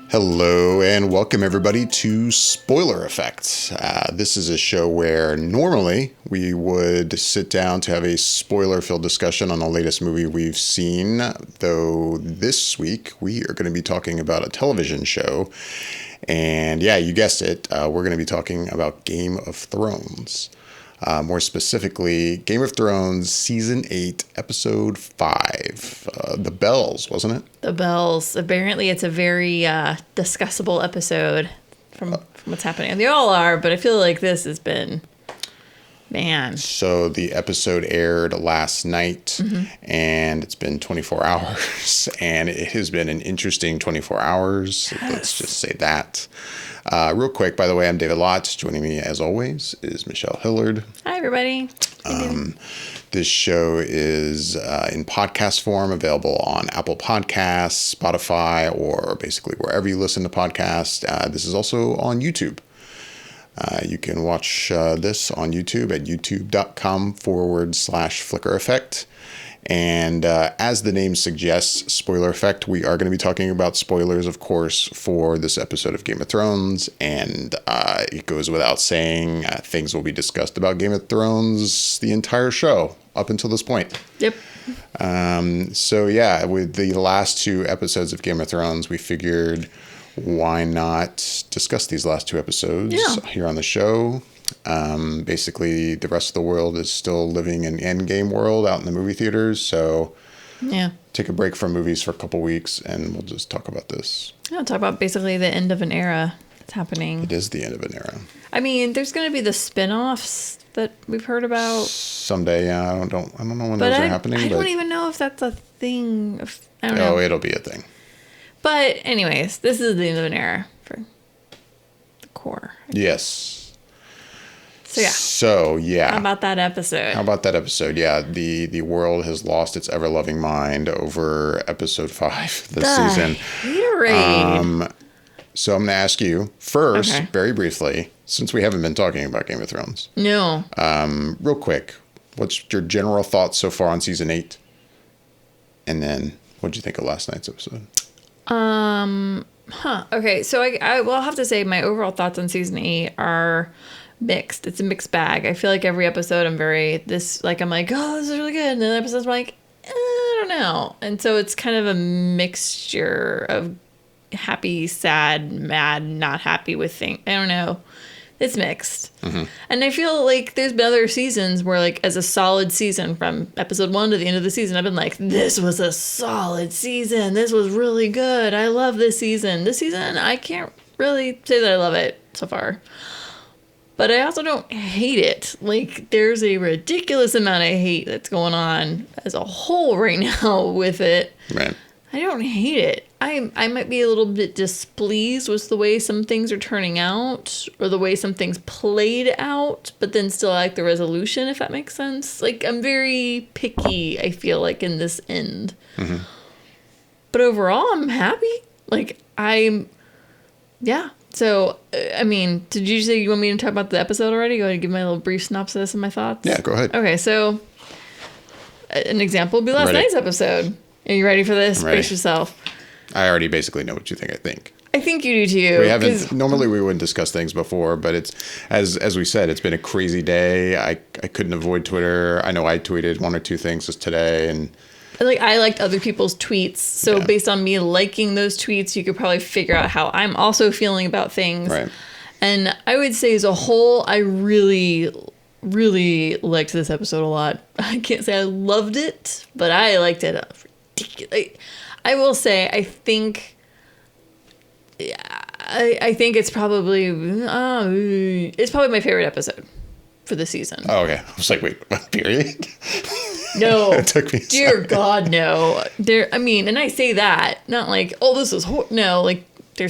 Hello and welcome everybody to Spoiler Effect. This is a show where normally we would sit down to have a spoiler-filled discussion on the latest movie we've seen, though this week we are going to be talking about a television show. And yeah, you guessed it, we're going to be talking about Game of Thrones. More specifically, Game of Thrones Season 8, Episode 5. The Bells, wasn't it? The Bells. Apparently, it's a very discussable episode from what's happening. They all are, but I feel like this has been, man. So the episode aired last night, and it's been 24 hours, and it has been an interesting 24 hours. Yes. Let's just say that. Real quick, by the way, I'm David Lotz. Joining me, as always, is Michelle Hillard. Hi, everybody. This show is in podcast form, available on Apple Podcasts, Spotify, or basically wherever you listen to podcasts. This is also on YouTube. You can watch this on YouTube at youtube.com/Flicker Effect. And as the name suggests, Spoiler Effect, we are going to be talking about spoilers, of course, for this episode of Game of Thrones. And it goes without saying, things will be discussed about Game of Thrones the entire show up until this point. Yep. So yeah, with the last two episodes of Game of Thrones, we figured why not discuss these last two episodes here on the show. Basically, the rest of the world is still living in Endgame world out in the movie theaters. So take a break from movies for a couple weeks and we'll just talk about this. I'll talk about basically the end of an era that's happening. It is the end of an era. I mean, there's going to be the spin-offs that we've heard about. Someday, yeah. I don't know when those are happening. I don't even know if that's a thing. I don't know. Oh, it'll be a thing. But anyways, this is the end of an era for the core. Yes. So yeah. How about that episode? Yeah, the world has lost its ever-loving mind over episode 5 this season. Haterade. So I'm going to ask you first, very briefly, since we haven't been talking about Game of Thrones. No. Real quick, what's your general thoughts so far on season 8? And then what did you think of last night's episode? Okay, so I will have to say my overall thoughts on season 8 are mixed. It's a mixed bag. I feel like every episode I'm like, oh, this is really good. And then episodes I'm like, I don't know. And so it's kind of a mixture of happy, sad, mad, not happy with things. I don't know. It's mixed. Mm-hmm. And I feel like there's been other seasons where, like, as a solid season from episode 1 to the end of the season, I've been like, this was a solid season. This was really good. I love this season. This season, I can't really say that I love it so far. But I also don't hate it. Like, there's a ridiculous amount of hate that's going on as a whole right now with it. Right. I don't hate it. I might be a little bit displeased with the way some things are turning out or the way some things played out, but then still I like the resolution, if that makes sense. Like, I'm very picky, I feel like, in this end. Mm-hmm. But overall, I'm happy. Like, yeah. So, I mean, did you say you want me to talk about the episode already? Go ahead and give my little brief synopsis of my thoughts. Yeah, go ahead. Okay, so an example would be last night's episode. Are you ready for this? Brace yourself. I already basically know what you think, I think. I think you do too. We haven't, normally we wouldn't discuss things before, but it's, as we said, it's been a crazy day. I couldn't avoid Twitter. I know I tweeted one or two things just today, and like, I liked other people's tweets. So based on me liking those tweets, you could probably figure out how I'm also feeling about things. Right. And I would say as a whole, I really, really liked this episode a lot. I can't say I loved it, but I liked it ridiculously. I will say, I think it's probably my favorite episode for the season. Oh, okay. I was like, wait, period? No. It took me Dear God, no. And I say that, not like, oh, this is no, like, I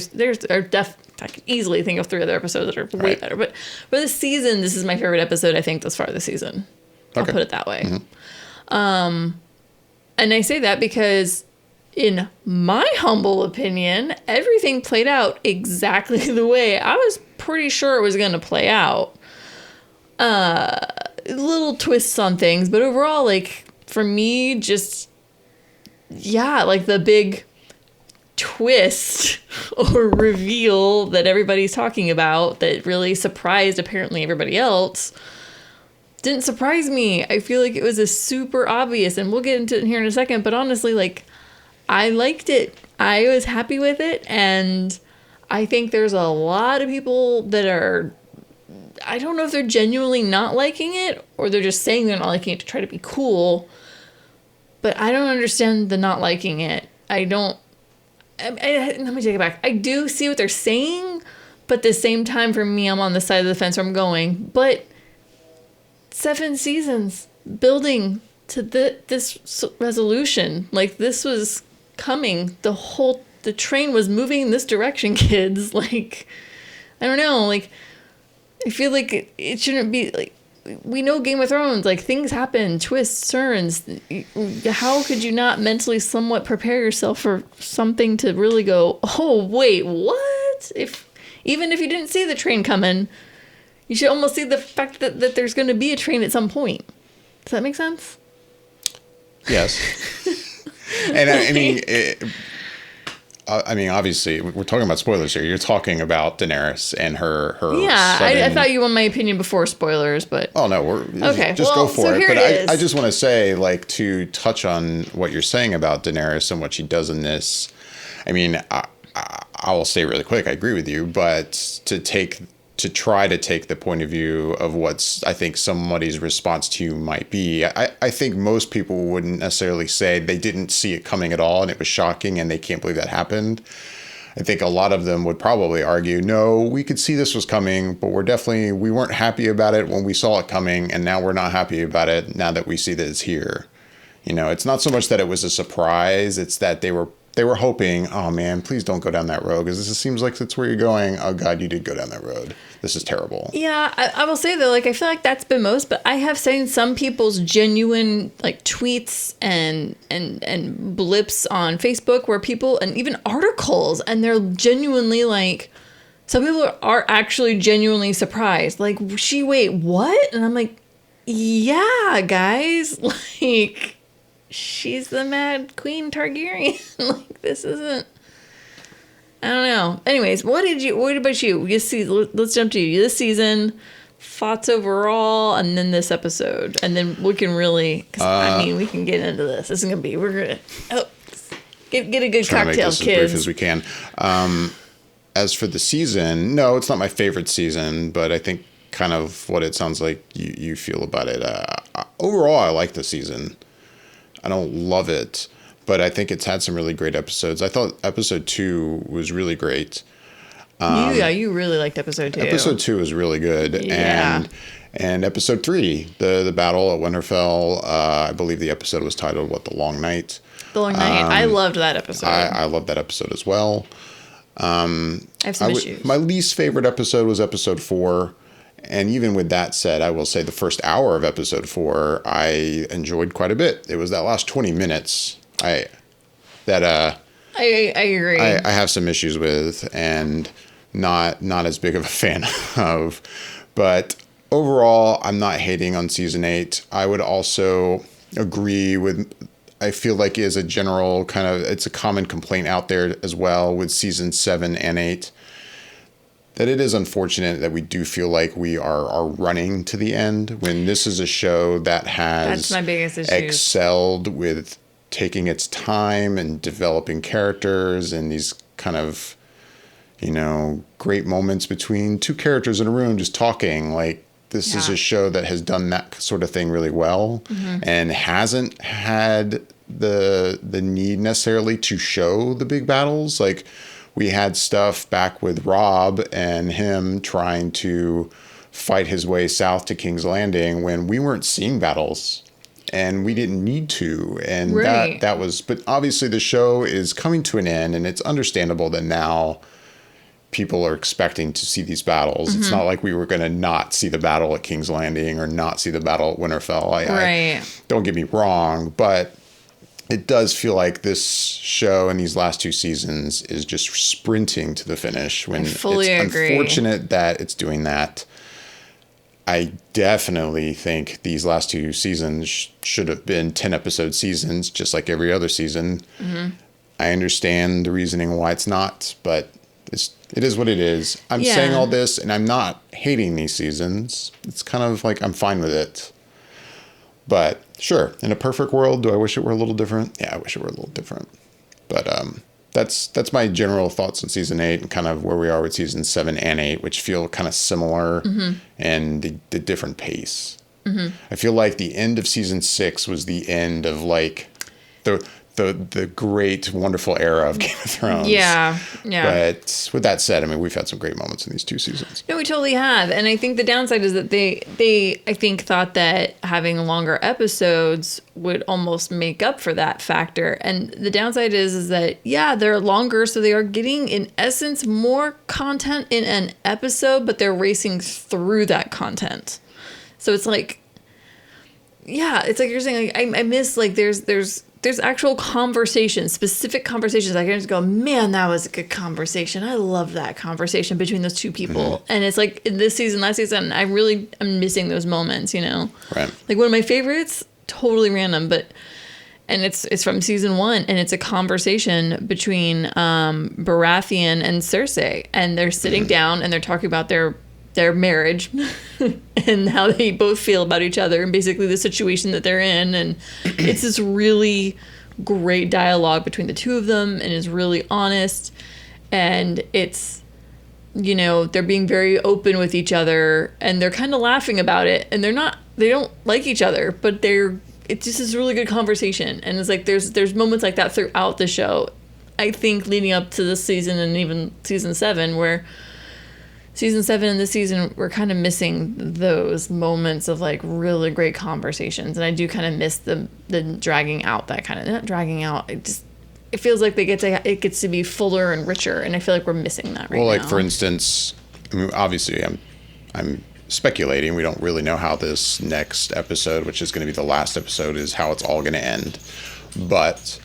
can easily think of 3 other episodes that are way better. But for this season, this is my favorite episode, I think, thus far this season. I'll put it that way. Mm-hmm. And I say that because, in my humble opinion, everything played out exactly the way I was pretty sure it was going to play out. Little twists on things, but overall, like, for me, just, yeah, like the big twist or reveal that everybody's talking about that really surprised apparently everybody else didn't surprise me. I feel like it was a super obvious, and we'll get into it here in a second, but honestly, like, I liked it. I was happy with it, and I think there's a lot of people that are, I don't know if they're genuinely not liking it or they're just saying they're not liking it to try to be cool, but I don't understand the not liking it. Let me take it back. I do see what they're saying, but at the same time, for me, I'm on the side of the fence where I'm going, but 7 seasons building to this resolution, like, this was coming. The train was moving in this direction, kids. Like, I don't know, like, I feel like it shouldn't be, like, we know Game of Thrones, like, things happen, twists, turns. How could you not mentally somewhat prepare yourself for something to really go, oh, wait, what? Even if you didn't see the train coming, you should almost see the fact that there's going to be a train at some point. Does that make sense? Yes. And I mean, obviously, we're talking about spoilers here. You're talking about Daenerys and her. Yeah, I thought you wanted my opinion before spoilers, but. Oh no, okay. Just go for it. But it I just want to say, like, to touch on what you're saying about Daenerys and what she does in this. I mean, I will say really quick. I agree with you, but to try to take the point of view of what's, I think, somebody's response to you might be. I think most people wouldn't necessarily say they didn't see it coming at all and it was shocking and they can't believe that happened. I think a lot of them would probably argue, no, we could see this was coming, but we weren't happy about it when we saw it coming, and now we're not happy about it now that we see that it's here. You know, it's not so much that it was a surprise, it's that they were hoping, oh man, please don't go down that road, because this seems like that's where you're going. Oh God, you did go down that road. This is terrible. Yeah, I will say though, like, I feel like that's been most, but I have seen some people's genuine, like, tweets and blips on Facebook where people, and even articles, and they're genuinely like, some people are actually genuinely surprised. Like, wait, what? And I'm like, yeah, guys, like, she's the Mad Queen Targaryen. Like, this isn't. I don't know. Anyways, what about you? Let's jump to you. This season, thoughts overall, and then this episode, and then we can really, we can get into this. This is gonna be, we're gonna get a good cocktail, kids. As brief as we can. As for the season, no, it's not my favorite season, but I think kind of what it sounds like you feel about it. Overall, I like the season. I don't love it, but I think it's had some really great episodes. I thought episode 2 was really great. You really liked episode 2. Episode 2 was really good. Yeah. And episode 3, the battle at Winterfell, I believe the episode was titled, The Long Night? The Long Night. I loved that episode. I loved that episode as well. I have some issues. My least favorite episode was episode 4. And even with that said, I will say the first hour of episode 4, I enjoyed quite a bit. It was that last 20 minutes I agree. I have some issues with and not as big of a fan of. But overall, I'm not hating on season 8. I would also agree with, I feel like is a general kind of, it's a common complaint out there as well with season 7 and 8, that it is unfortunate that we do feel like we are running to the end when this is a show that has That's my biggest issue. excelled with taking its time and developing characters and these kind of, great moments between two characters in a room just talking. Like, this is a show that has done that sort of thing really well and hasn't had the need necessarily to show the big battles. Like, we had stuff back with Rob and him trying to fight his way south to King's Landing when we weren't seeing battles and we didn't need to. And that was, but obviously the show is coming to an end, and it's understandable that now people are expecting to see these battles. It's not like we were going to not see the battle at King's Landing or not see the battle at Winterfell. I don't get me wrong, but it does feel like this show and these last 2 seasons is just sprinting to the finish when I fully agree. Unfortunate that it's doing that. I definitely think these last two seasons should have been 10-episode seasons, just like every other season. I understand the reasoning why it's not, but it is what it is. I'm saying all this, and I'm not hating these seasons. It's kind of like I'm fine with it. But sure, in a perfect world, do I wish it were a little different? Yeah, I wish it were a little different. But that's my general thoughts on season 8 and kind of where we are with season 7 and 8, which feel kind of similar and the different pace. I feel like the end of season 6 was the end of like the great, wonderful era of Game of Thrones. Yeah. But with that said, I mean, we've had some great moments in these 2 seasons. No, we totally have. And I think the downside is that they I think thought that having longer episodes would almost make up for that factor. And the downside is that, yeah, they're longer, so they are getting, in essence, more content in an episode, but they're racing through that content. So it's like, yeah, it's like you're saying, like, I miss, like, there's actual conversations, specific conversations. I can just go, man, that was a good conversation. I love that conversation between those two people. And it's like in this season, last season, I'm missing those moments, you know? Right. Like one of my favorites, totally random, and it's from season 1, and it's a conversation between Baratheon and Cersei, and they're sitting down and they're talking about their marriage and how they both feel about each other and basically the situation that they're in. And it's this really great dialogue between the two of them, and is really honest. And it's, you know, they're being very open with each other, and they're kind of laughing about it, and they don't like each other, but it's just this really good conversation. And it's like, there's moments like that throughout the show, I think, leading up to this season and even season 7, where season 7 and this season, we're kind of missing those moments of like really great conversations. And I do kind of miss the dragging out, that kind of, not dragging out. It feels like it gets to be fuller and richer. And I feel like we're missing that right now. Well, like for instance, I mean, obviously I'm speculating. We don't really know how this next episode, which is going to be the last episode, is how it's all going to end. But,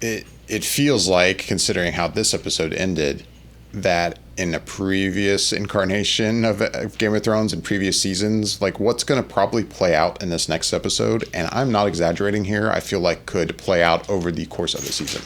it feels like, considering how this episode ended, that in a previous incarnation of Game of Thrones and previous seasons, like what's going to probably play out in this next episode, and I'm not exaggerating here, I feel like could play out over the course of the season.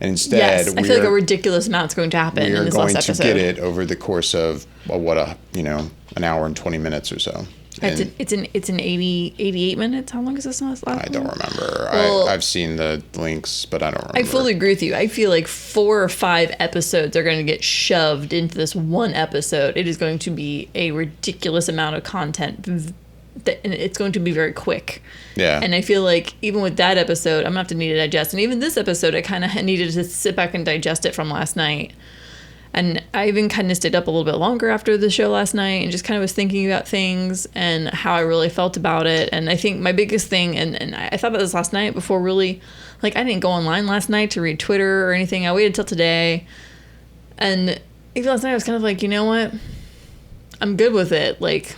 And instead, yes, I feel like a ridiculous amount's going to happen in this last episode. We are going to get it over the course of an hour and 20 minutes or so. It's an 88 minutes. How long is this last? I don't remember. Well, I've seen the links, but I don't remember. I fully agree with you. I feel like 4 or 5 episodes are going to get shoved into this one episode. It is going to be a ridiculous amount of content, and it's going to be very quick. Yeah. And I feel like even with that episode, I'm going to have to need to digest. And even this episode, I kind of needed to sit back and digest it from last night. And I even kind of stayed up a little bit longer after the show last night and just kind of was thinking about things and how I really felt about it. And I think my biggest thing, and I thought about this last night before really, like, I didn't go online last night to read Twitter or anything. I waited till today. And even last night I was kind of like, you know what? I'm good with it. Like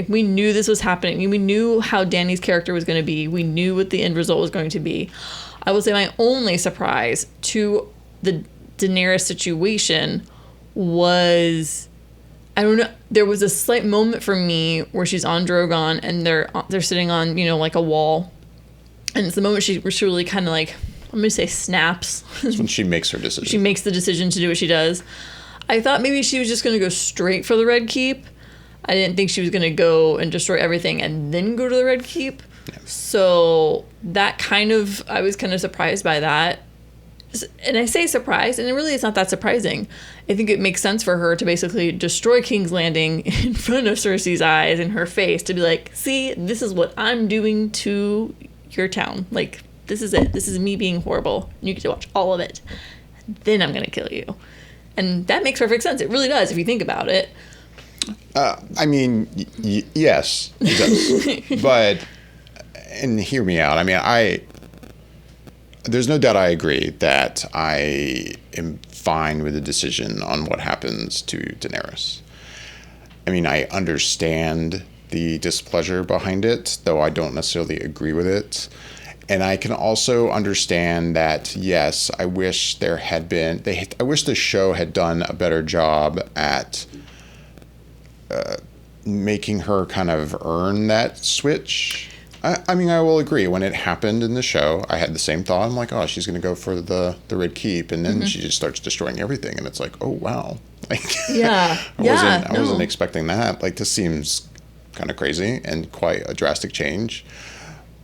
we knew this was happening. We knew how Dany's character was going to be. We knew what the end result was going to be. I will say my only surprise to the Daenerys situation was, I don't know, there was a slight moment for me where she's on Drogon and they're sitting on, you know, like a wall, and it's the moment she really kind of like, I'm gonna say snaps. That's when she makes her decision. She makes the decision to do what she does. I thought maybe she was just gonna go straight for the Red Keep. I didn't think she was gonna go and destroy everything and then go to the Red Keep. Yeah. So that I was kind of surprised by that. And I say surprised, and it really is not that surprising. I think it makes sense for her to basically destroy King's Landing in front of Cersei's eyes, in her face, to be like, see, this is what I'm doing to your town. Like, this is it. This is me being horrible. You get to watch all of it. Then I'm going to kill you. And that makes perfect sense. It really does, if you think about it. I mean, yes, it does. But, and hear me out. I mean, there's no doubt I agree that I am fine with the decision on what happens to Daenerys. I mean, I understand the displeasure behind it, though I don't necessarily agree with it. And I can also understand that, yes, I wish I wish the show had done a better job at making her kind of earn that switch. I mean, I will agree. When it happened in the show, I had the same thought. I'm like, oh, she's going to go for the Red Keep, and then she just starts destroying everything, and it's like, oh wow, like Yeah. I wasn't No. expecting that. Like, this seems kind of crazy and quite a drastic change.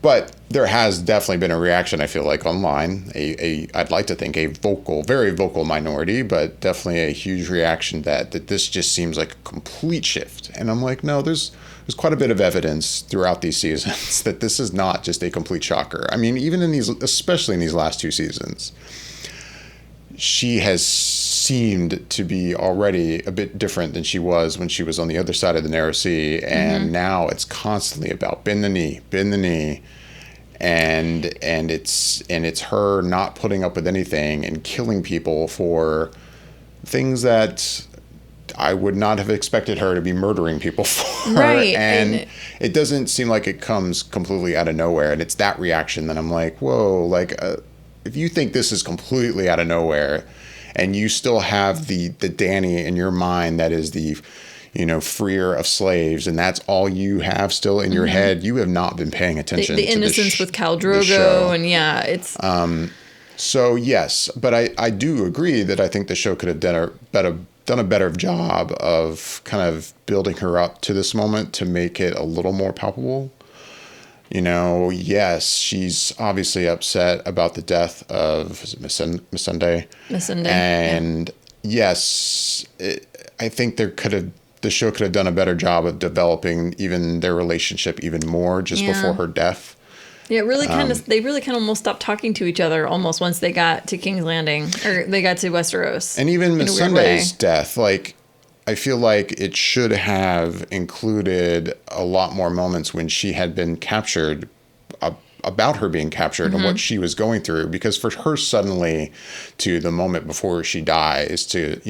But there has definitely been a reaction, I feel like, online. I'd like to think a vocal, very vocal minority, but definitely a huge reaction that this just seems like a complete shift. And I'm like, no, there's quite a bit of evidence throughout these seasons that this is not just a complete shocker. I mean, even in these, especially in these last 2 seasons, she has seemed to be already a bit different than she was when she was on the other side of the narrow sea, and now it's constantly about bend the knee, and it's her not putting up with anything and killing people for things that I would not have expected her to be murdering people for. Right, And it doesn't seem like it comes completely out of nowhere, and it's that reaction that I'm like, whoa, like if you think this is completely out of nowhere and you still have the Danny in your mind that is the, freer of slaves, and that's all you have still in your head, you have not been paying attention The to innocence with Khal the show. Drogo, and yeah, it's So yes, but I do agree that I think the show could have done a better job of kind of building her up to this moment to make it a little more palpable. Yes, she's obviously upset about the death of Missandei. Missandei, And yes, I think the show could have done a better job of developing even their relationship even more just before her death. Yeah, they really kind of almost stopped talking to each other almost once they got to King's Landing, or they got to Westeros. And even in a weird way. Missandei's death, like, I feel like it should have included a lot more moments when she had been captured, about her being captured and what she was going through. Because for her suddenly to the moment before she dies to,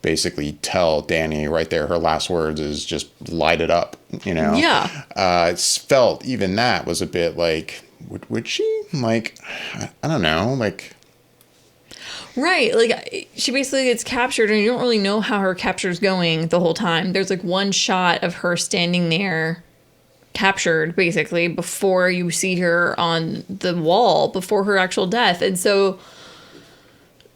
basically tell Danny right there, her last words is just light it up, Yeah. It's felt even that was a bit like, would she? Like, I don't know, like... Right, like she basically gets captured, and you don't really know how her capture's going the whole time. There's like one shot of her standing there, captured basically, before you see her on the wall before her actual death. And so,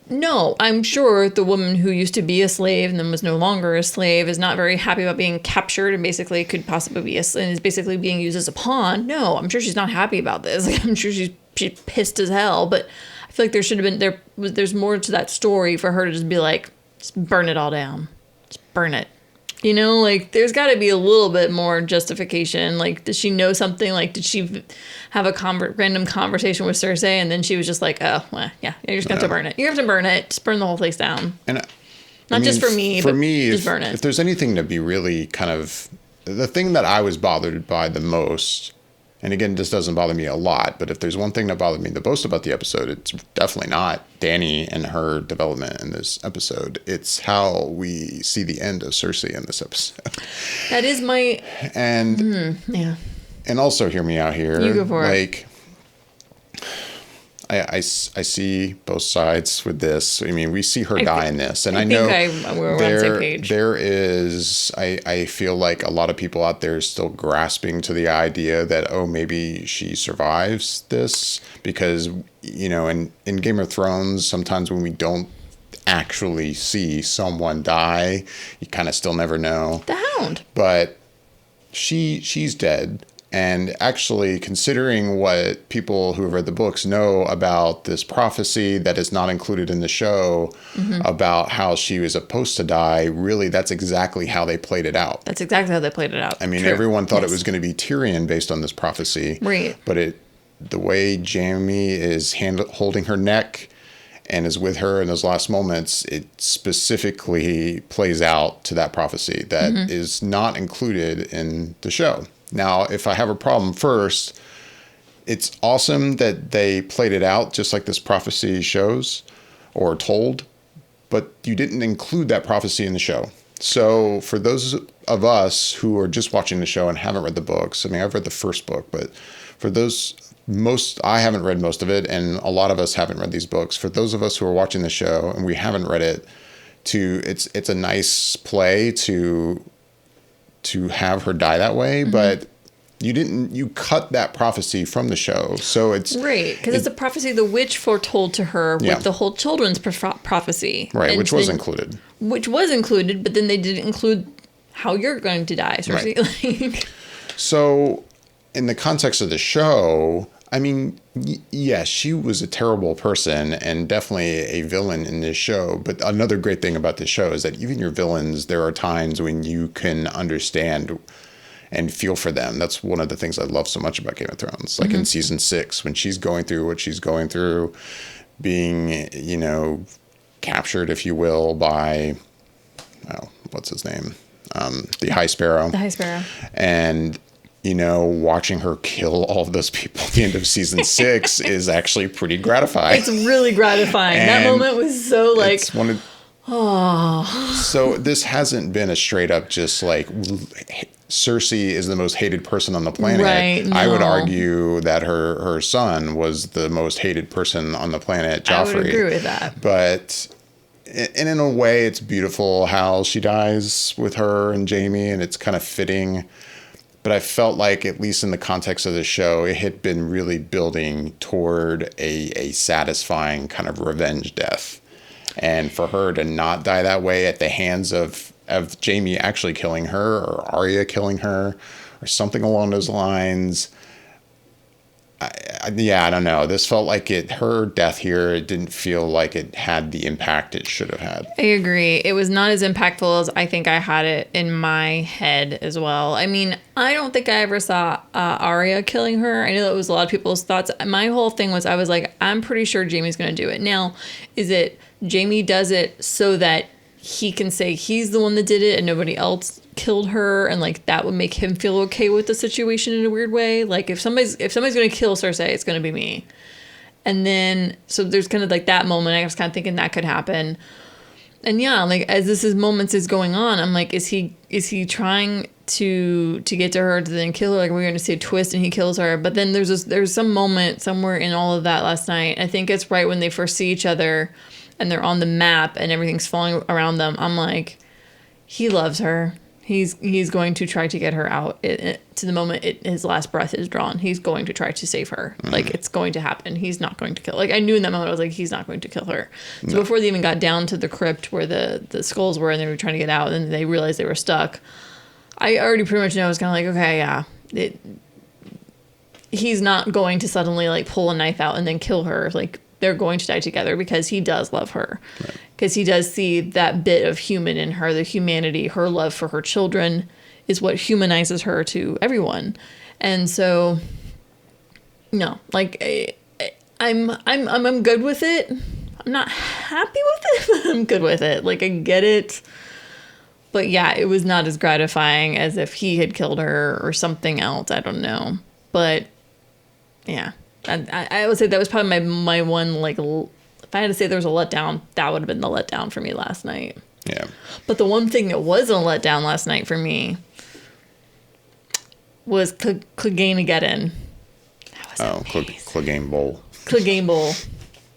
no, I'm sure the woman who used to be a slave and then was no longer a slave is not very happy about being captured and basically could possibly be and is basically being used as a pawn. No, I'm sure she's not happy about this. Like, I'm sure she's pissed as hell, but I feel like there should have been there's more to that story for her to just be like, just burn it all down. Just burn it. Like, there's got to be a little bit more justification. Like, does she know something? Like, did she have a random conversation with Cersei, and then she was just like, oh, well, yeah, you're just going to have to burn it. You have to burn it. Just burn the whole place down. And Not just for me, but just burn it. If there's anything to be really kind of... The thing that I was bothered by the most, and again, this doesn't bother me a lot, but if there's one thing that bothered me the most about the episode, it's definitely not Danny and her development in this episode. It's how we see the end of Cersei in this episode. That is my... And yeah. And also, hear me out here. You go for it. Like, I see both sides with this. I mean, we see her die in this, and I know we're on the same page. There is. I feel like a lot of people out there are still grasping to the idea that, oh, maybe she survives this, because in Game of Thrones, sometimes when we don't actually see someone die, you kind of still never know. The Hound. But she's dead. And actually, considering what people who have read the books know about this prophecy that is not included in the show, about how she was supposed to die, really, that's exactly how they played it out. That's exactly how they played it out. I mean, True. everyone thought Yes. it was going to be Tyrion based on this prophecy. Right. But the way Jaime is holding her neck and is with her in those last moments, it specifically plays out to that prophecy that is not included in the show. Now, if I have a problem first, it's awesome that they played it out just like this prophecy shows or told, but you didn't include that prophecy in the show. So for those of us who are just watching the show and haven't read the books, I mean, I've read the first book, but for those I haven't read most of it, and a lot of us haven't read these books. For those of us who are watching the show and we haven't read it, it's a nice play to to have her die that way, but you cut that prophecy from the show. So it's right, because it's a prophecy the witch foretold to her with the whole children's prophecy. Right, and which was included. Which was included, but then they didn't include how you're going to die. Right. So in the context of the show, I mean, yes, she was a terrible person and definitely a villain in this show. But another great thing about this show is that even your villains, there are times when you can understand and feel for them. That's one of the things I love so much about Game of Thrones. Like in season 6, when she's going through what she's going through, being, captured, if you will, by, what's his name? The High Sparrow. The High Sparrow. And, watching her kill all of those people at the end of season 6 is actually pretty gratifying. It's really gratifying. That moment was so like, So this hasn't been a straight up just like Cersei is the most hated person on the planet. Right, no. I would argue that her son was the most hated person on the planet, Joffrey. I would agree with that. But in a way, it's beautiful how she dies with her and Jaime, and it's kind of fitting. But I felt like, at least in the context of the show, it had been really building toward a satisfying kind of revenge death. And for her to not die that way at the hands of Jaime actually killing her, or Arya killing her, or something along those lines. I don't know. This felt like her death here, it didn't feel like it had the impact it should have had. I agree. It was not as impactful as I think I had it in my head as well. I mean, I don't think I ever saw Arya killing her. I know that was a lot of people's thoughts. My whole thing was, I was like, I'm pretty sure Jaime's going to do it. Now, is it Jaime does it so that he can say he's the one that did it and nobody else killed her, and like that would make him feel okay with the situation in a weird way? Like if somebody's going to kill Cersei, it's going to be me. And then so there's kind of like that moment. I was kind of thinking that could happen. And yeah, like as moments is going on, I'm like, is he trying to get to her to then kill her? Like we're going to see a twist and he kills her. But then there's some moment somewhere in all of that last night. I think it's right when they first see each other and they're on the map and everything's falling around them. I'm like, he loves her. He's going to try to get her out to the moment his last breath is drawn. He's going to try to save her. Mm-hmm. Like, it's going to happen. He's not going to kill. Like, I knew in that moment, I was like, he's not going to kill her. So before they even got down to the crypt where the skulls were and they were trying to get out and they realized they were stuck, I already pretty much know. I was kind of like, okay, yeah. He's not going to suddenly, like, pull a knife out and then kill her. Like, they're going to die together because he does love her. Because he does see that bit of human in her, the humanity, her love for her children is what humanizes her to everyone. And so, no, like I'm good with it. I'm not happy with it, but I'm good with it. Like I get it. But yeah, it was not as gratifying as if he had killed her or something else. I don't know. But yeah. I would say that was probably my one, like, if I had to say there was a letdown, that would have been the letdown for me last night. Yeah. But the one thing that wasn't a letdown last night for me was Clegane-Geddon. Clegane Bowl. Clegane Bowl.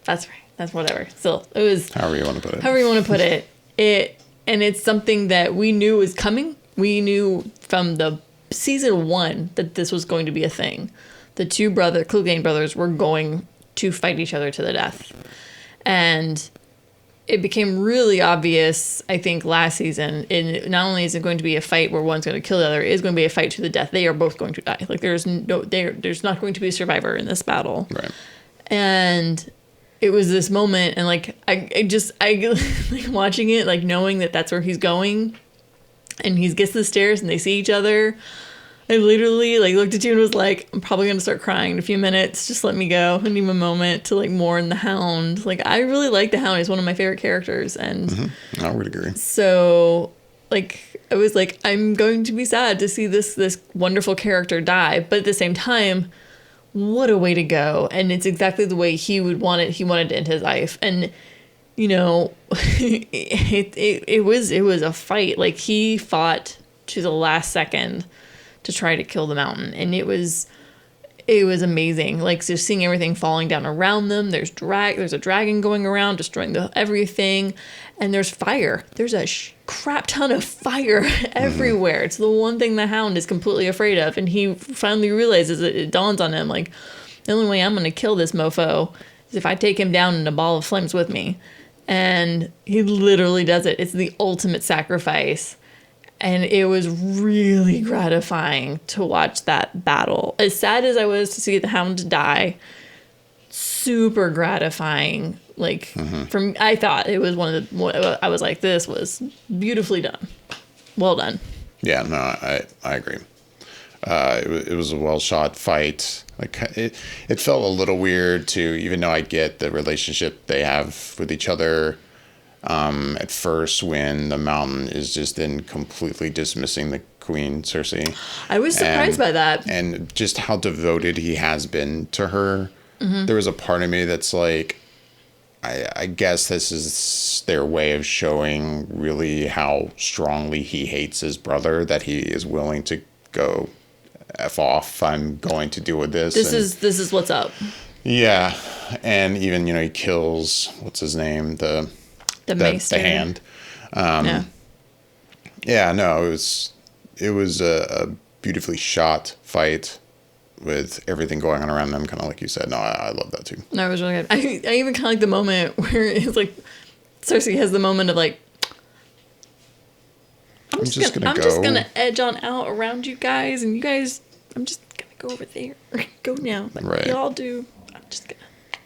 That's right. That's whatever. Still, it was... However you want to put it. However you want to put it. And it's something that we knew was coming. We knew from the season 1 that this was going to be a thing. The two Clegane brothers were going to fight each other to the death. And it became really obvious, I think, last season. And not only is it going to be a fight where one's going to kill the other, it is going to be a fight to the death. They are both going to die. Like there's not going to be a survivor in this battle. Right. And it was this moment, and like I like watching it, like knowing that that's where he's going, and he gets to the stairs and they see each other. I literally like looked at you and was like, I'm probably going to start crying in a few minutes. Just let me go. I need a moment to like mourn the Hound. Like I really like the Hound. He's one of my favorite characters. And I would agree. So like, I was like, I'm going to be sad to see this wonderful character die. But at the same time, what a way to go. And it's exactly the way he would want it. He wanted to end his life. And, you know, it was a fight. Like he fought to the last second to try to kill the Mountain. And it was it was amazing. Like, just seeing everything falling down around them. There's a dragon going around, destroying everything. And there's fire. There's a crap ton of fire everywhere. It's the one thing the Hound is completely afraid of. And he finally realizes it dawns on him, like, the only way I'm going to kill this mofo is if I take him down in a ball of flames with me. And he literally does it. It's the ultimate sacrifice. And it was really gratifying to watch that battle. As sad as I was to see the Hound die, super gratifying. Like, I thought it was I was like, this was beautifully done. Well done. Yeah, no, I agree. It was a well shot fight. Like, it felt a little weird to, even though I get the relationship they have with each other. At first, when the Mountain is just then completely dismissing the Queen, Cersei. I was surprised by that. And just how devoted he has been to her. There was a part of me that's like, I guess this is their way of showing really how strongly he hates his brother, that he is willing to go F off. I'm going to deal with this. This is what's up. Yeah. And even, he kills, what's his name? The Maester. The Hand. Yeah, no, it was a beautifully shot fight with everything going on around them, kind of like you said. No, I love that too. No, it was really good. I even kind of like the moment where it's like Cersei has the moment of like, I'm just gonna edge on out around you guys, and you guys, I'm just gonna go over there. Go now. Like, right. Y'all do. I'm just gonna.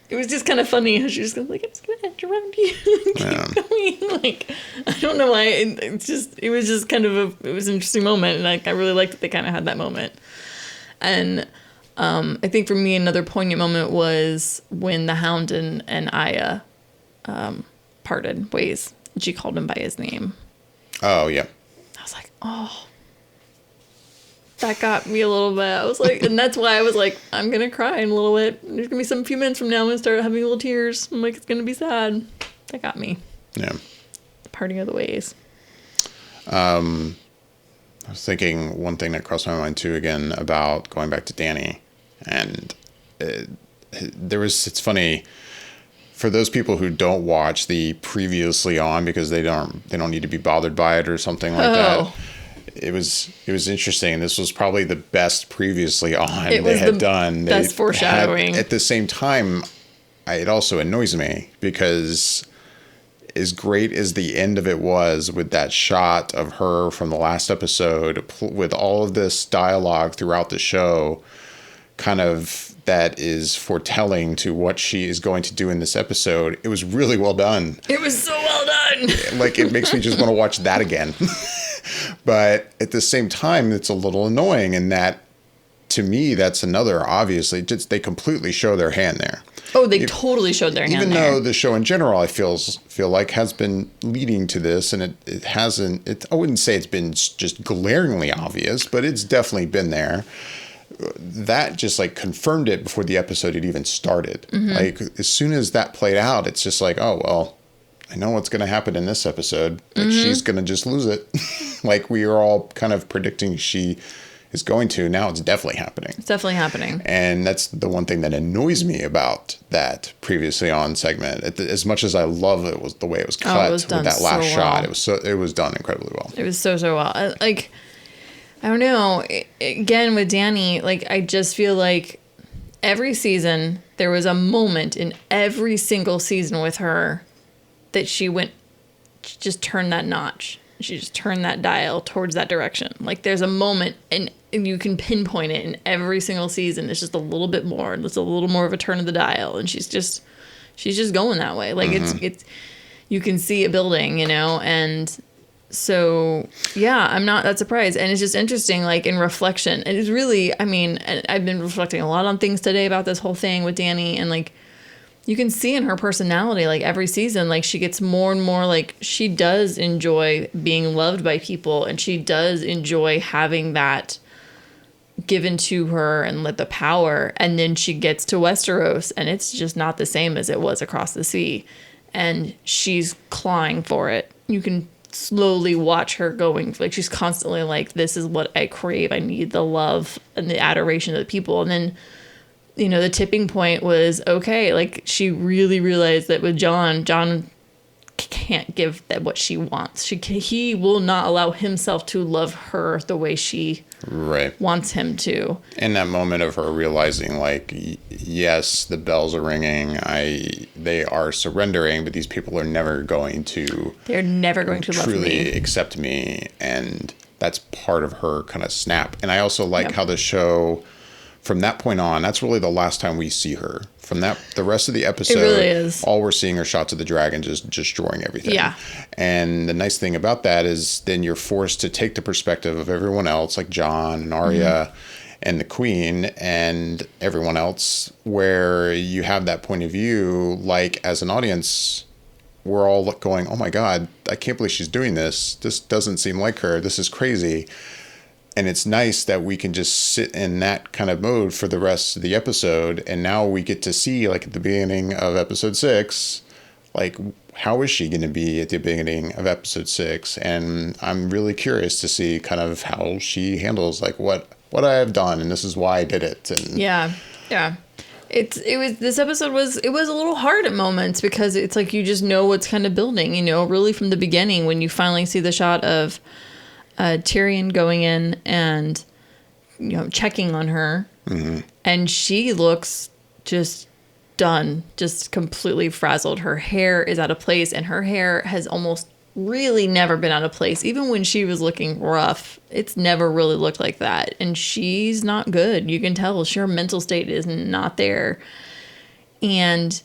It was just kind of funny how she was gonna like, I'm just gonna edge around you. Keep going. Like, I don't know why. It was just kind of it was an interesting moment, and like I really liked that they kind of had that moment. And I think for me another poignant moment was when the Hound and Arya parted ways. And she called him by his name. Oh yeah. I was like, oh. That got me a little bit. I was like, and that's why I was like, I'm gonna cry in a little bit. There's gonna be some few minutes from now I'm gonna start having little tears. I'm like, it's gonna be sad. That got me. Yeah. Parting of the ways. I was thinking one thing that crossed my mind too again about going back to Dany, and it's funny for those people who don't watch the previously on because they don't need to be bothered by it or something like that. It was interesting. This was probably the best previously on they had done. Best foreshadowing. At the same time, it also annoys me because as great as the end of it was with that shot of her from the last episode, with all of this dialogue throughout the show, kind of that is foretelling to what she is going to do in this episode. It was really well done. It was so well done. Like, it makes me just want to watch that again. But at the same time, it's a little annoying in that, to me, that's another, obviously, just they completely show their hand there. Oh, they totally showed their hand there. Even though the show in general, I feel like has been leading to this, and it hasn't, I wouldn't say it's been just glaringly obvious, but it's definitely been there. That just like confirmed it before the episode had even started. Like, as soon as that played out, it's just like, oh, well, I know what's going to happen in this episode. Like, she's going to just lose it. Like, we are all kind of predicting she is going to. Now it's definitely happening. It's definitely happening. And that's the one thing that annoys me about that previously on segment. As much as I love it, was the way it was cut with that last shot. It was done incredibly well. It was so well. Like, I don't know. Again, with Dany, like, I just feel like every season there was a moment in every single season with her that she just turned that notch. She just turned that dial towards that direction. Like, there's a moment, and you can pinpoint it in every single season. It's just a little bit more. It's a little more of a turn of the dial, and she's just going that way. Like, it's you can see it building, and so yeah, I'm not that surprised. And it's just interesting, like, in reflection. It is really, I mean, I've been reflecting a lot on things today about this whole thing with Dany, and like, you can see in her personality, like, every season, like, she gets more and more, like, she does enjoy being loved by people, and she does enjoy having that given to her and let the power. And then she gets to Westeros, and it's just not the same as it was across the sea. And she's clawing for it. You can slowly watch her going, like, she's constantly like, this is what I crave. I need the love and the adoration of the people. And then you know, the tipping point was, okay, like she really realized that with John can't give that what she wants. He will not allow himself to love her the way she right. wants him to. In that moment of her realizing, like, yes, the bells are ringing. They are surrendering, but these people are never going to. They're never going to love me. Truly accept me, and that's part of her kind of snap. And I also like how the show, from that point on, that's really the last time we see her. From the rest of the episode, it really is. All we're seeing are shots of the dragon just destroying everything. Yeah. And the nice thing about that is then you're forced to take the perspective of everyone else, like Jon and Arya and the Queen and everyone else, where you have that point of view. Like, as an audience, we're all going, oh my God, I can't believe she's doing this. This doesn't seem like her. This is crazy. And it's nice that we can just sit in that kind of mode for the rest of the episode. And now we get to see, like, at the beginning of episode 6, like, how is she going to be at the beginning of episode 6? And I'm really curious to see kind of how she handles, like, what I have done, and this is why I did it. And yeah. This episode was a little hard at moments, because it's like you just know what's kind of building, you know, really from the beginning when you finally see the shot of Tyrion going in and, you know, checking on her, and she looks just done, just completely frazzled. Her hair is out of place, and her hair has almost really never been out of place. Even when she was looking rough, it's never really looked like that. And she's not good. You can tell her mental state is not there. And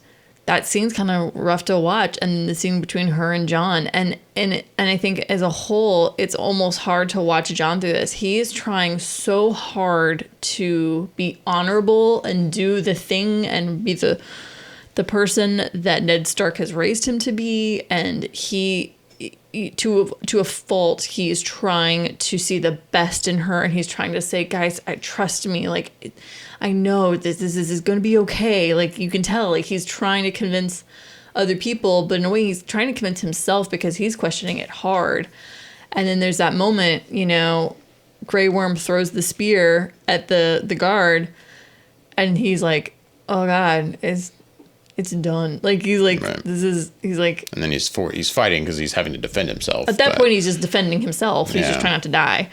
that scene's kind of rough to watch, and the scene between her and Jon, and I think as a whole, it's almost hard to watch Jon through this. He is trying so hard to be honorable and do the thing and be the person that Ned Stark has raised him to be, and he, to a fault, he is trying to see the best in her, and he's trying to say, guys, trust me, like, I know this is going to be okay. Like, you can tell, like, he's trying to convince other people, but in a way he's trying to convince himself, because he's questioning it hard. And then there's that moment, you know, Grey Worm throws the spear at the guard, and he's like, oh God, it's done. Like, he's like, right. He's like, and then he's fighting because he's having to defend himself. At that point, he's just defending himself. He's just trying not to die.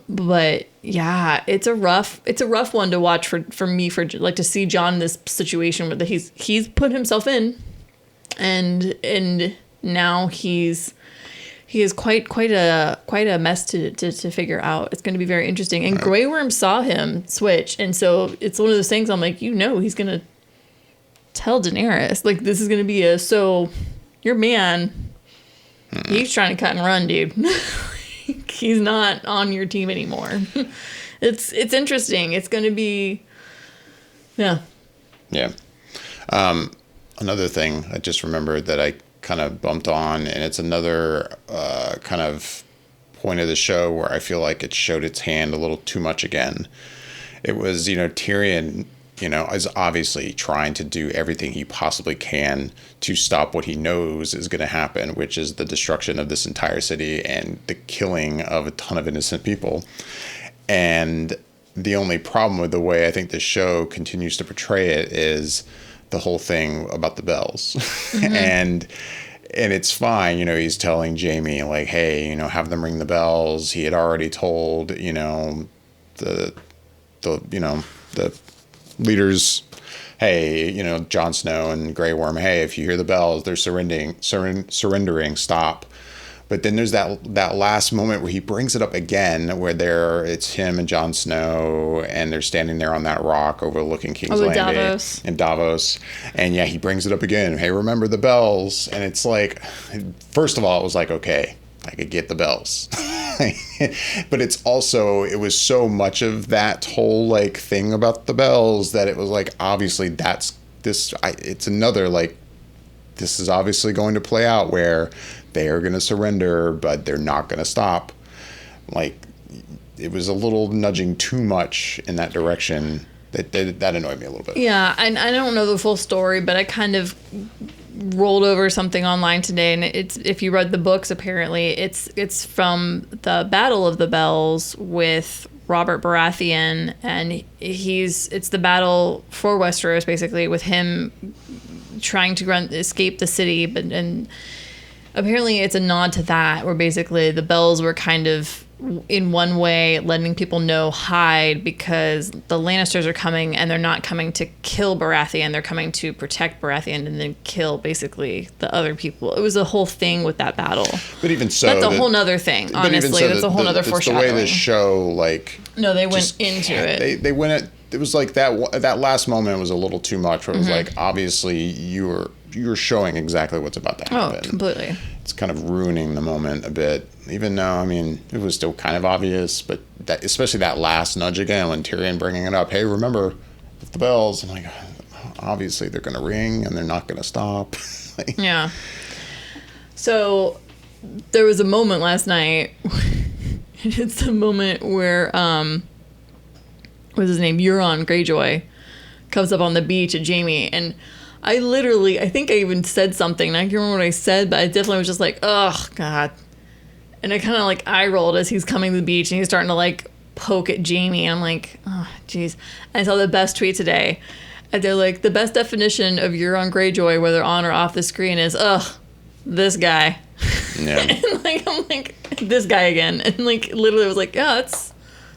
But yeah, it's a rough one to watch for me, for like to see Jon in this situation where he's put himself in, and now he is quite a mess to figure out. It's going to be very interesting. And Grey Worm saw him switch, and so it's one of those things. I'm like, you know, he's gonna tell Daenerys, like, this is gonna be so your man, he's trying to cut and run, dude. He's not on your team anymore. It's interesting. It's going to be, yeah. Another thing I just remembered that I kind of bumped on, and it's another kind of point of the show where I feel like it showed its hand a little too much again. It was, you know, Tyrion, you know, is obviously trying to do everything he possibly can to stop what he knows is going to happen, which is the destruction of this entire city and the killing of a ton of innocent people. And the only problem with the way I think the show continues to portray it is the whole thing about the bells. And it's fine, you know, he's telling Jaime, like, hey, you know, have them ring the bells. He had already told, you know, the leaders, hey, you know, Jon Snow and Grey Worm, hey, if you hear the bells, they're surrendering, stop. But then there's that last moment where he brings it up again, where it's him and Jon Snow, and they're standing there on that rock overlooking King's Landing in Davos. And yeah, he brings it up again. Hey, remember the bells? And it's like, first of all, it was like, okay, I could get the bells. But it was so much of that whole like thing about the bells that it was like, obviously it's another, like, this is obviously going to play out where they are going to surrender, but they're not going to stop. Like, it was a little nudging too much in that direction. That annoyed me a little bit. Yeah, and I don't know the full story, but I kind of rolled over something online today, and it's, if you read the books, apparently it's from the Battle of the Bells with Robert Baratheon, and it's the battle for Westeros, basically, with him trying to escape the city, and apparently it's a nod to that, where basically the Bells were kind of, in one way, letting people know, hide, because the Lannisters are coming, and they're not coming to kill Baratheon, they're coming to protect Baratheon and then kill, basically, the other people. It was a whole thing with that battle. But even so, that's a whole nother thing, honestly. That's a whole nother foreshadowing. The way the show, like... No, they went into it. They went it was like that last moment was a little too much, where it was like, obviously, you're showing exactly what's about to happen. Oh, completely. It's kind of ruining the moment a bit, even though, I mean, it was still kind of obvious, but especially that last nudge again when Tyrion bringing it up, hey, remember the bells, I'm like, obviously they're going to ring and they're not going to stop. Yeah. So there was a moment last night, it's the moment where, what's his name, Euron Greyjoy comes up on the beach at Jaime, and I think I even said something, and I can't remember what I said, but I definitely was just like, oh, God. And I kind of, like, eye rolled as he's coming to the beach, and he's starting to, like, poke at Jaime, and I'm like, oh, jeez. And I saw the best tweet today, and they're like, the best definition of Euron Greyjoy, whether on or off the screen, is, ugh, this guy. Yeah. And, like, I'm like, this guy again. And, like, literally was like, yeah,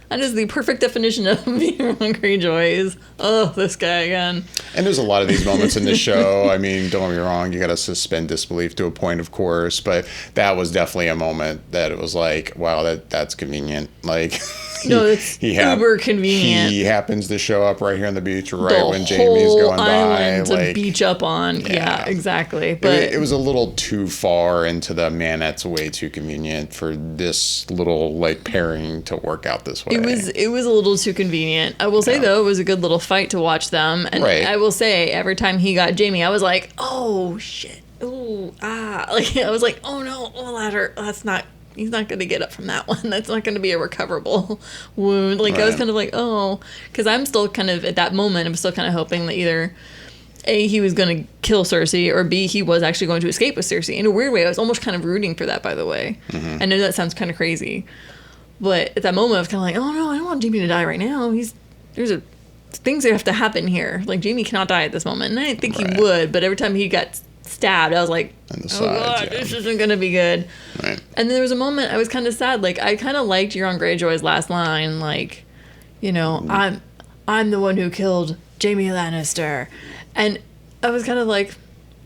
that is the perfect definition of Euron Greyjoy, is, oh, this guy again. And there's a lot of these moments in the show. I mean, don't get me wrong, you got to suspend disbelief to a point, of course, but that was definitely a moment that it was like, wow, that's convenient. Like, no, it's uber convenient. He happens to show up right here on the beach right when Jaime's going by. To beach up on. Yeah, exactly. But it was a little too far into the, man, that's way too convenient for this little, like, pairing to work out this way. It was a little too convenient. I will say, though, it was a good little fight to watch them. And I will say, every time he got Jaime, I was like, oh, shit. Ooh, ah. Like, I was like, oh, no. Oh, that hurt. He's not going to get up from that one. That's not going to be a recoverable wound. Like, I was kind of like, oh. Because I'm still kind of, at that moment, I'm still kind of hoping that either A, he was going to kill Cersei, or B, he was actually going to escape with Cersei. In a weird way, I was almost kind of rooting for that, by the way. Mm-hmm. I know that sounds kind of crazy. But at that moment, I was kind of like, oh, no, I don't want Jaime to die right now. There's things that have to happen here. Like, Jaime cannot die at this moment. And I didn't think he would, but every time he got stabbed, I was like, God, this isn't going to be good. Right. And then there was a moment I was kind of sad. Like, I kind of liked Euron Greyjoy's last line, like, you know, I'm the one who killed Jaime Lannister. And I was kind of like,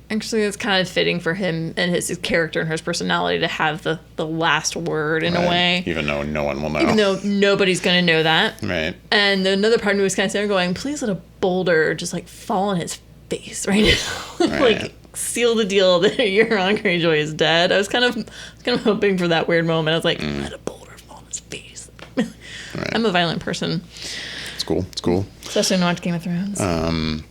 actually, it's kind of fitting for him and his character and his personality to have the last word in a way. Even though no one will know. Even though nobody's going to know that. Right. And another part of me was kind of sitting there going, please let a boulder just, like, fall on his face right now. Like, seal the deal that Euron Greyjoy is dead. I was kind of hoping for that weird moment. I was like, let a boulder fall on his face. I'm a violent person. It's cool. Especially when I watch Game of Thrones.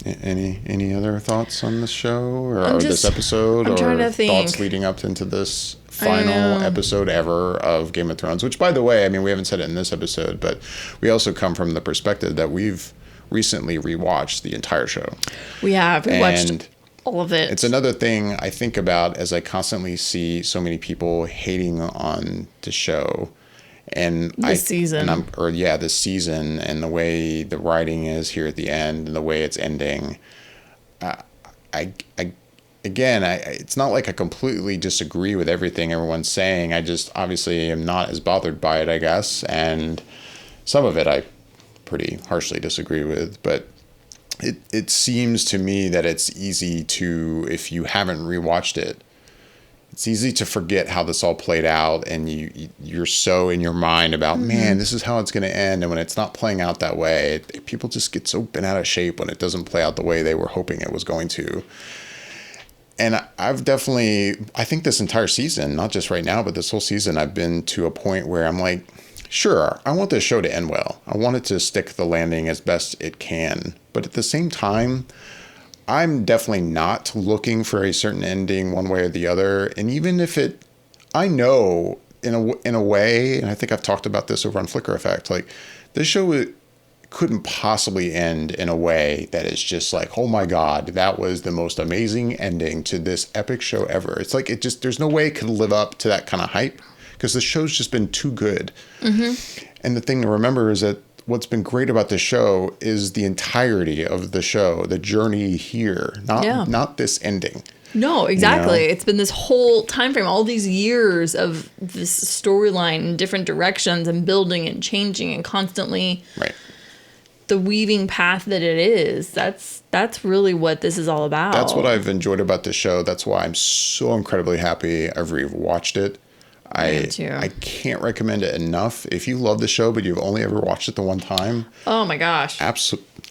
Any other thoughts on this show or this episode, or thoughts leading up into this final episode ever of Game of Thrones? Which, by the way, I mean, we haven't said it in this episode, but we also come from the perspective that we've recently rewatched the entire show. We have. We watched all of it. It's another thing I think about as I constantly see so many people hating on the show. And this season, and the way the writing is here at the end, and the way it's ending, it's not like I completely disagree with everything everyone's saying. I just obviously am not as bothered by it, I guess, and some of it I pretty harshly disagree with. But it seems to me that it's easy to, if you haven't rewatched it, it's easy to forget how this all played out, and you're so in your mind about, man, this is how it's going to end. And when it's not playing out that way, people just get so bent out of shape when it doesn't play out the way they were hoping it was going to. And I think this entire season, not just right now, but this whole season, I've been to a point where I'm like, sure, I want this show to end well. I want it to stick the landing as best it can. But at the same time, I'm definitely not looking for a certain ending one way or the other. And even if I know in a way, and I think I've talked about this over on Flickr Effect, like, this show couldn't possibly end in a way that is just like, oh my God, that was the most amazing ending to this epic show ever. It's like, there's no way it could live up to that kind of hype because the show's just been too good. Mm-hmm. And the thing to remember is that what's been great about this show is the entirety of the show, the journey here, not this ending. No, exactly. You know? It's been this whole time frame, all these years of this storyline in different directions and building and changing and constantly the weaving path that it is. That's really what this is all about. That's what I've enjoyed about this show. That's why I'm so incredibly happy I've rewatched it. I can't recommend it enough. If you love the show, but you've only ever watched it the one time. Oh my gosh.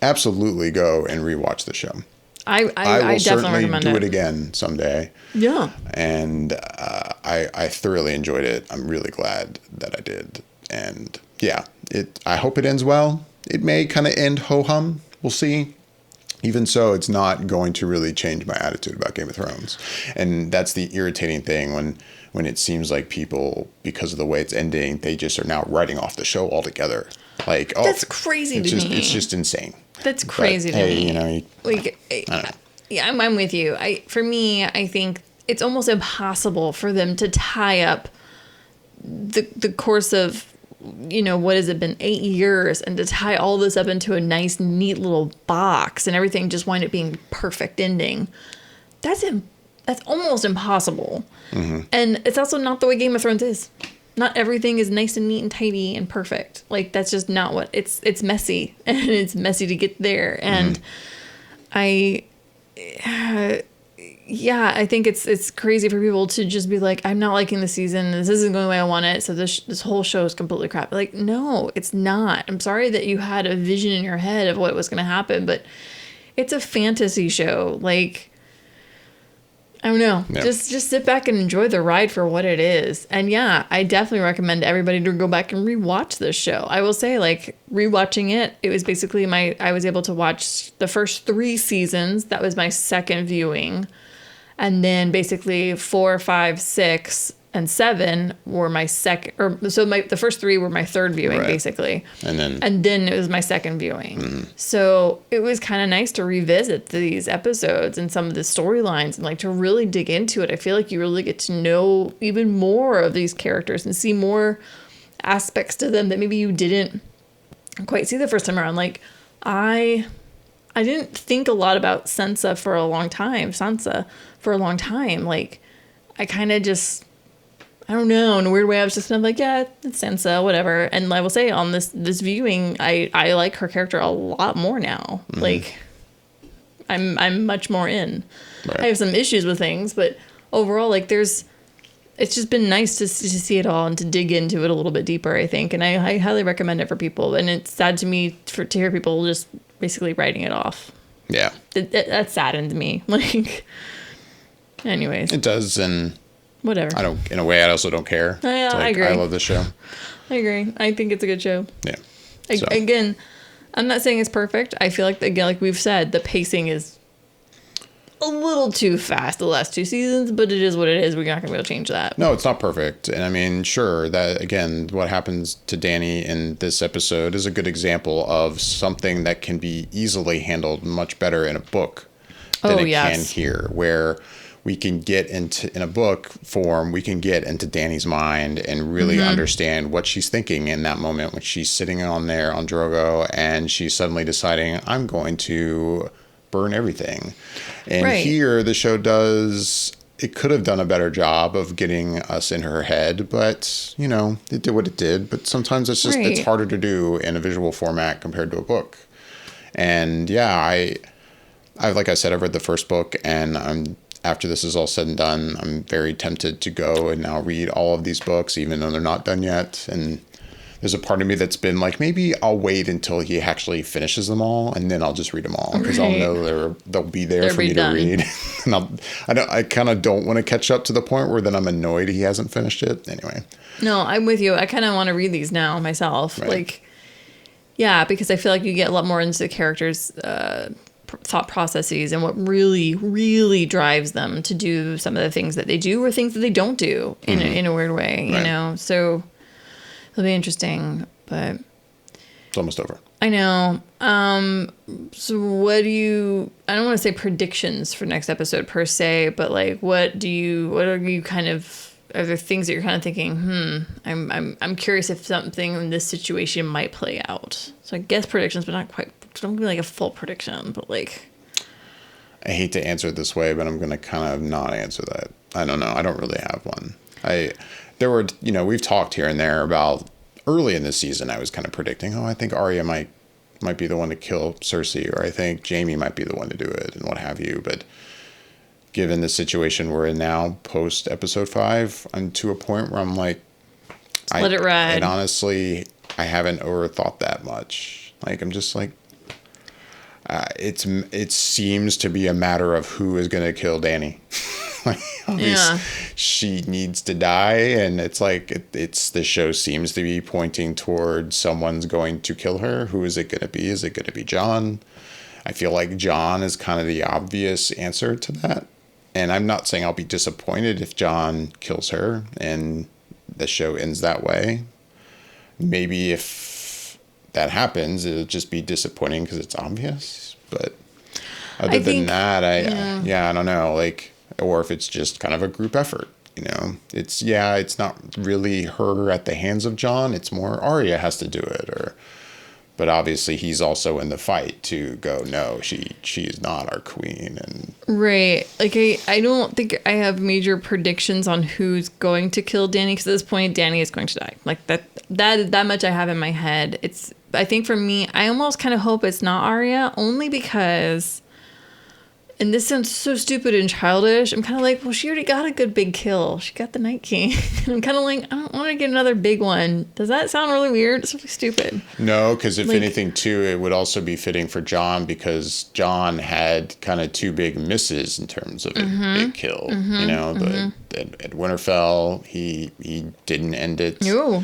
Absolutely go and rewatch the show. I will certainly do it again someday. Yeah. And I thoroughly enjoyed it. I'm really glad that I did. And yeah, I hope it ends well. It may kind of end ho-hum. We'll see. Even so, it's not going to really change my attitude about Game of Thrones. And that's the irritating thing when it seems like people, because of the way it's ending, they just are now writing off the show altogether. Like, oh, that's crazy to me. It's just insane. That's crazy to me. You know, like, I don't know. Yeah, I'm with you. For me, I think it's almost impossible for them to tie up the course of, what has it been, 8 years, and to tie all this up into a nice, neat little box and everything just wind up being perfect ending. That's almost impossible. Mm-hmm. And it's also not the way Game of Thrones is. Not everything is nice and neat and tidy and perfect. Like, that's just not what it's messy, and it's messy to get there. And I think it's crazy for people to just be like, I'm not liking the season. This isn't going the way I want it. So this whole show is completely crap. Like, no, it's not. I'm sorry that you had a vision in your head of what was going to happen, but it's a fantasy show. Like, I don't know. Yeah. Just sit back and enjoy the ride for what it is. And yeah, I definitely recommend everybody to go back and rewatch this show. I will say, like, rewatching it was basically I was able to watch the first 3 seasons. That was my second viewing. And then basically 4, 5, 6, and 7 were my second, the first 3 were my third viewing, basically. And then it was my second viewing. Mm-hmm. So it was kind of nice to revisit these episodes and some of the storylines and, like, to really dig into it. I feel like you really get to know even more of these characters and see more aspects to them that maybe you didn't quite see the first time around. Like, I didn't think a lot about Sansa for a long time. Like, I kind of just, I don't know, in a weird way, I was just kind of like, yeah, it's Sansa, whatever. And I will say, on this viewing, I like her character a lot more now. Mm-hmm. Like, I'm much more in. Right. I have some issues with things, but overall, like, it's just been nice to see it all and to dig into it a little bit deeper, I think. And I highly recommend it for people. And it's sad to me to hear people just basically writing it off. Yeah. That saddened me. Like, anyways. It does, and whatever. In a way, I also don't care. Yeah, like, I agree. I love this show. I agree. I think it's a good show. Yeah. Again, I'm not saying it's perfect. I feel like, again, like we've said, the pacing is a little too fast the last 2 seasons, but it is what it is. We're not going to be able to change that. No, it's not perfect. And I mean, sure, that, again, what happens to Dany in this episode is a good example of something that can be easily handled much better in a book than can here, where we can get into, in a book form, we can get into Dany's mind and really understand what she's thinking in that moment when she's sitting on there on Drogo and she's suddenly deciding, I'm going to burn everything. And here the show it could have done a better job of getting us in her head, but, it did what it did. But sometimes it's just, it's harder to do in a visual format compared to a book. And yeah, I like I said, I've read the first book, and after this is all said and done, I'm very tempted to go and now read all of these books, even though they're not done yet. And there's a part of me that's been like, maybe I'll wait until he actually finishes them all, and then I'll just read them all, because I'll know they'll be there for me to read. And I kind of don't want to catch up to the point where then I'm annoyed he hasn't finished it. Anyway. No, I'm with you. I kind of want to read these now myself. Right. Like, yeah, because I feel like you get a lot more into the characters' thought processes and what really, really drives them to do some of the things that they do or things that they don't do in a weird way, you know? So it'll be interesting, but it's almost over. I know. So what do you, I don't want to say predictions for next episode per se, but like, what are you kind of, are there things that you're kind of thinking, I'm curious if something in this situation might play out. So I guess predictions, but not quite, don't give me like a full prediction, but like. I hate to answer it this way, but I'm going to kind of not answer that. I don't know. I don't really have one. There were, we've talked here and there about early in the season, I was kind of predicting, I think Arya might be the one to kill Cersei, or I think Jaime might be the one to do it, and what have you. But given the situation we're in now, post episode 5, I'm to a point where I'm like, let it ride. And honestly, I haven't overthought that much. Like, I'm just like, it seems to be a matter of who is going to kill Dany. She needs to die, and it's like it's the show seems to be pointing toward someone's going to kill her. Who is it going to be? Is it going to be Jon? I feel like Jon is kind of the obvious answer to that, and I'm not saying I'll be disappointed if Jon kills her and the show ends that way. Maybe if that happens, it'll just be disappointing because it's obvious. But other than that, I don't know. Like, or if it's just kind of a group effort, it's not really her at the hands of Jon. It's more Arya has to do it, but obviously he's also in the fight to go, no, she is not our queen. And right. Like, I don't think I have major predictions on who's going to kill Dany, because at this point, Dany is going to die. Like, that much I have in my head. I think for me, I almost kind of hope it's not Arya, only because, and this sounds so stupid and childish, I'm kind of like, well, she already got a good big kill. She got the Night King. And I'm kind of like, I don't want to get another big one. Does that sound really weird? It's really stupid. No, because if anything, too, it would also be fitting for Jon, because Jon had kind of 2 big misses in terms of a big kill. At Winterfell, he didn't end it. Ooh.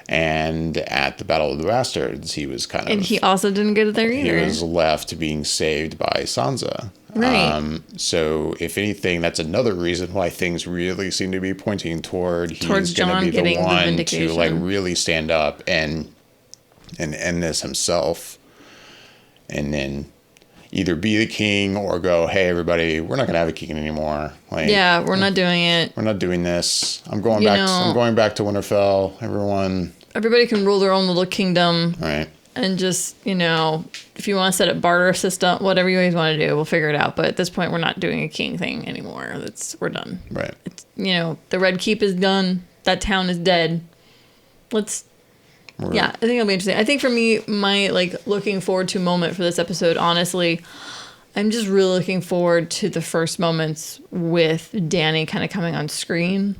And at the Battle of the Bastards, he was kind of... And he also didn't get it there either. He was left being saved by Sansa. Right. So, if anything, that's another reason why things really seem to be pointing toward he's going to be the one to, like, really stand up and end this himself. And then either be the king or go, hey, everybody, we're not going to have a king anymore. Like, yeah, we're not doing it. We're not doing this. I'm going back to Winterfell. Everybody can rule their own little kingdom. Right. And just, if you want to set up barter system, whatever you guys want to do, we'll figure it out. But at this point, we're not doing a king thing anymore. We're done. Right. It's, the Red Keep is done. That town is dead. I think it'll be interesting. I think for me, my looking forward to moment for this episode, honestly, I'm just really looking forward to the first moments with Dany kind of coming on screen.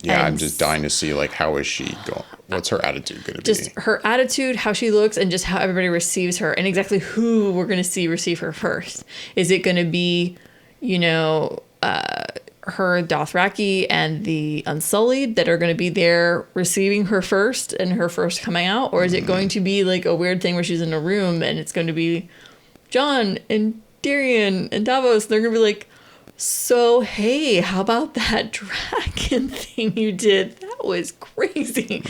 Yeah, I'm just dying to see how is she going? What's her attitude going to be? Just her attitude, how she looks, and just how everybody receives her, and exactly who we're going to see receive her first. Is it going to be, her Dothraki and the Unsullied that are going to be there receiving her first and her first coming out? Or is it going to be a weird thing where she's in a room and it's going to be Jon and Tyrion and Davos? They're going to be so, hey, how about that dragon thing you did? That was crazy,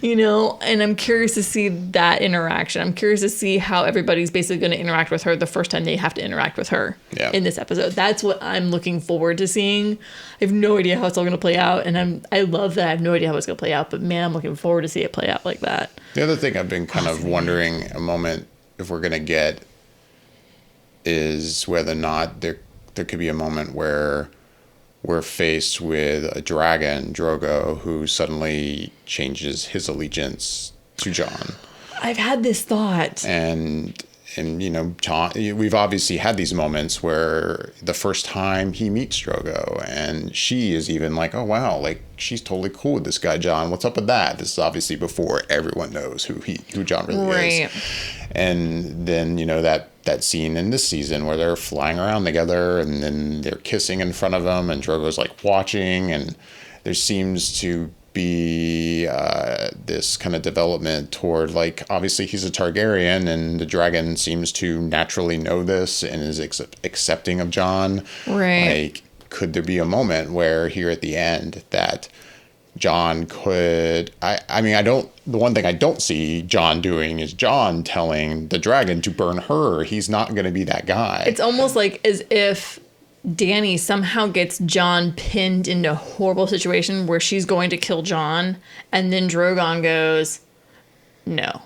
and I'm curious to see that interaction. I'm curious to see how everybody's basically going to interact with her the first time they have to interact with her in this episode. That's what I'm looking forward to seeing. I have no idea how it's all going to play out, and I love that I have no idea how it's going to play out, but man, I'm looking forward to see it play out like that. The other thing I've been kind of wondering a moment if we're going to get is whether or not there could be a moment where we're faced with a dragon, Drogo, who suddenly changes his allegiance to Jon. I've had this thought. And Jon, we've obviously had these moments where the first time he meets Drogo, and she is even oh wow, she's totally cool with this guy, Jon. What's up with that? This is obviously before everyone knows who Jon really is. And then that scene in this season where they're flying around together, and then they're kissing in front of him, and Drogo's watching, and there seems to be this kind of development toward obviously he's a Targaryen, and the dragon seems to naturally know this and is accepting of Jon. Right. Could there be a moment where here at the end that Jon could. I mean, the one thing I don't see Jon doing is Jon telling the dragon to burn her. He's not going to be that guy. It's almost like as if Dany somehow gets Jon pinned into a horrible situation where she's going to kill Jon, and then Drogon goes, no,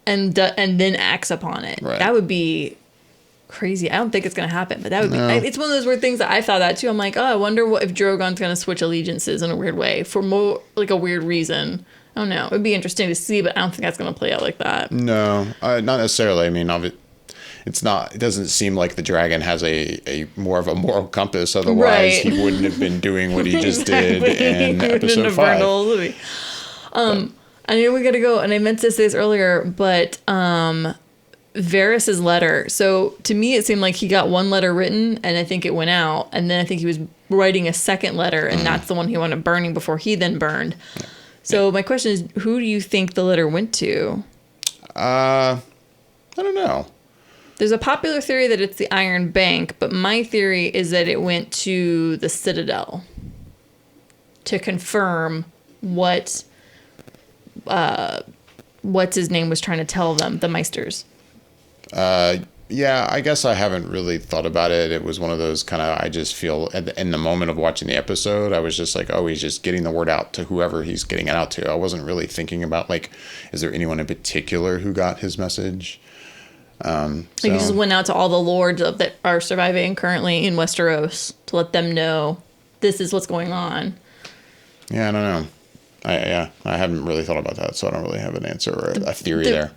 and then acts upon it. Right. That would be crazy. I don't think it's going to happen, but that would be. It's one of those weird things that I thought that too. I'm like, oh, I wonder if Drogon's going to switch allegiances in a weird way for more like a weird reason. I don't know. It would be interesting to see, but I don't think that's going to play out like that. No, not necessarily. I mean, it's not. It doesn't seem like the dragon has a more of a moral compass. Otherwise, Right. he wouldn't have been doing what he just did Exactly. in He wouldn't episode have burned the 5. whole movie. I know we got to go, and I meant to say this earlier, but Varys's letter. So to me, it seemed like he got one letter written, and I think it went out, and then I think he was writing a second letter, and that's the one he wanted burning before he then burned. So my question is, who do you think the letter went to? I don't know. There's a popular theory that it's the Iron Bank, but my theory is that it went to the Citadel to confirm what what's his name was trying to tell them, the Meisters. Yeah, I guess I haven't really thought about it. It was one of those kind of, I just feel in the moment of watching the episode, I was just like, oh, he's just getting the word out to whoever he's getting it out to. I wasn't really thinking about, like, is there anyone in particular who got his message? Like he just went out to all the lords that are surviving currently in Westeros to let them know this is what's going on. Yeah, I don't know. I haven't really thought about that, so I don't really have an answer or a theory there.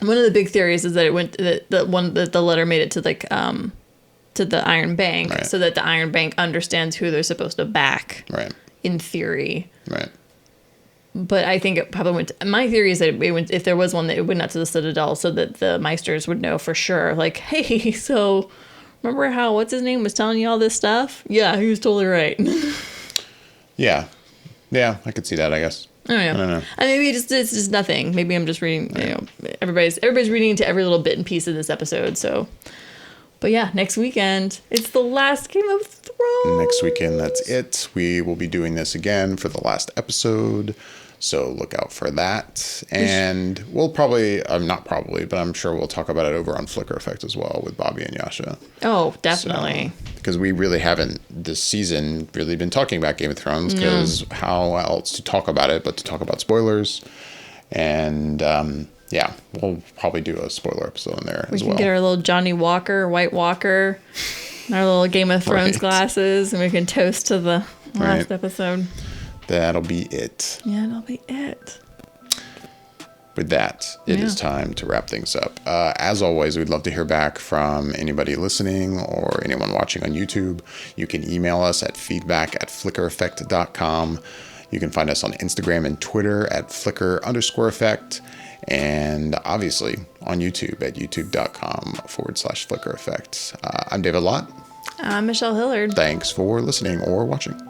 One of the big theories is that it went that the letter made it to to the Iron Bank, Right. so that the Iron Bank understands who they're supposed to back. Right. In theory. Right. But I think it probably went. My theory is that it went, if there was one, that it went out to the Citadel, so that the Meisters would know for sure. Like, hey, so remember how what's his name was telling you all this stuff? Yeah, he was totally right. Yeah. Yeah, I could see that, I guess. I don't know. And maybe it's just nothing. Maybe I'm just reading. You know, everybody's reading into every little bit and piece of this episode. So, but yeah, next weekend it's the last Game of Thrones. Next weekend, that's it. We will be doing this again for the last episode. So look out for that. And we'll probably, not probably, but I'm sure we'll talk about it over on Flickr Effect as well with Bobby and Yasha. Oh, definitely. Because we really haven't this season really been talking about Game of Thrones, because how else to talk about it but to talk about spoilers. And yeah, we'll probably do a spoiler episode in there as well. We can get our little Johnny Walker, White Walker, and our little Game of Thrones Right. glasses, and we can toast to the last Right. episode. That'll be it. Yeah, that'll be it. With that, it is time to wrap things up. As always, we'd love to hear back from anybody listening or anyone watching on YouTube. You can email us at feedback@flickereffect.com. You can find us on Instagram and Twitter at flicker_effect. And obviously on YouTube at youtube.com/flickereffect. I'm David Lott. I'm Michelle Hillard. Thanks for listening or watching.